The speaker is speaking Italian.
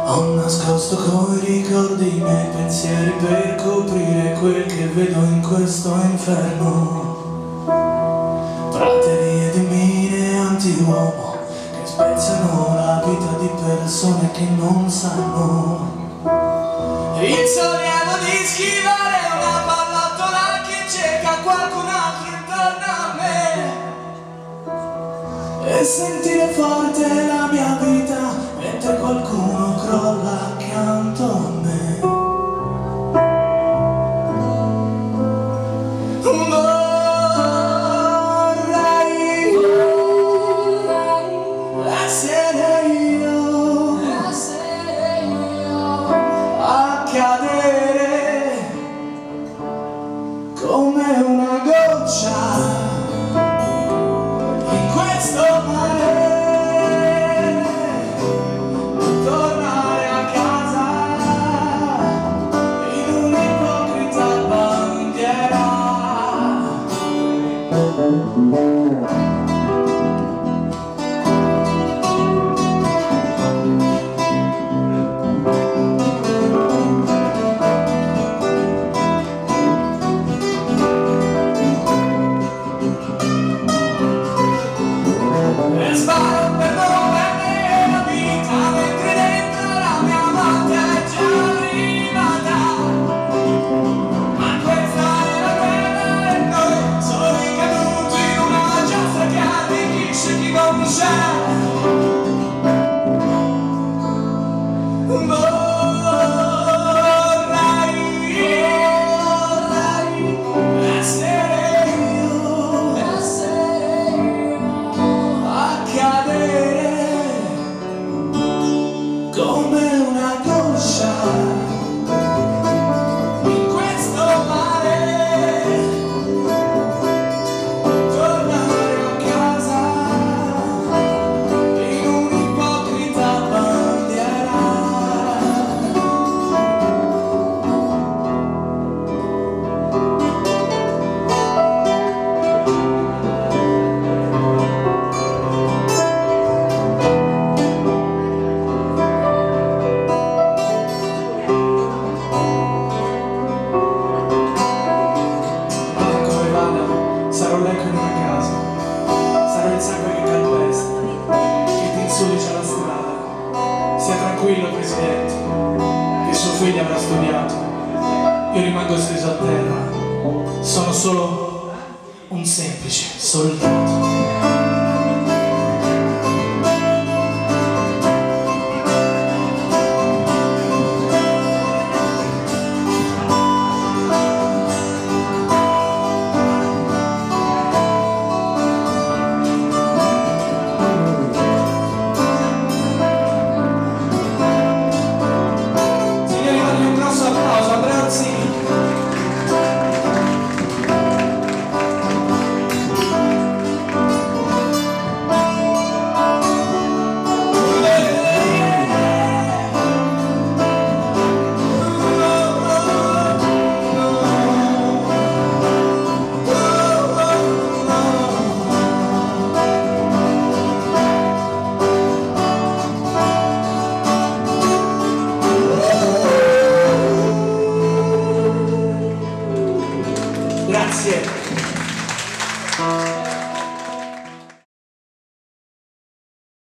Ho nascosto coi ricordi i miei pensieri per coprire quel che vedo in questo inferno. Praterie di mine anti-uomo che spezzano la vita di persone che non sanno. Il sollievo di schivare una pallottola che cerca qualcun altro intorno a me e sentire forte la mia vita mentre qualcuno crolla accanto a me. Vorrei essere io a cadere come una goccia in questo mare, tornare a casa in un'ipocrita bandiera. E sparo per non perdere la vita mentre dentro la mia morte è già arrivata. Ma questa è la guerra e noi sono ricaduti in una giostra che arricchisce chi non c'è. Vorrei essere io a cadere come una goccia in questo mare, tornare a casa in un'ipocrita bandiera. Sarò l'eco in una casa, sarò il sangue che calpesta, che ti insudicia la strada. Sia tranquillo, Presidente, che suo figlio avrà studiato. Io rimango steso a terra, sono solo un semplice soldato. Grazie.